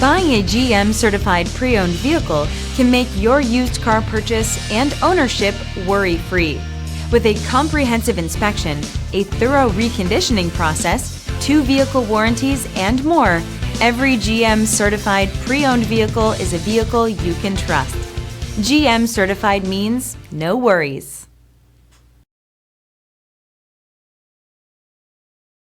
Buying a GM certified pre-owned vehicle can make your used car purchase and ownership worry-free. With a comprehensive inspection, a thorough reconditioning process, 2 vehicle warranties, and more, every GM certified pre-owned vehicle is a vehicle you can trust. GM certified means no worries.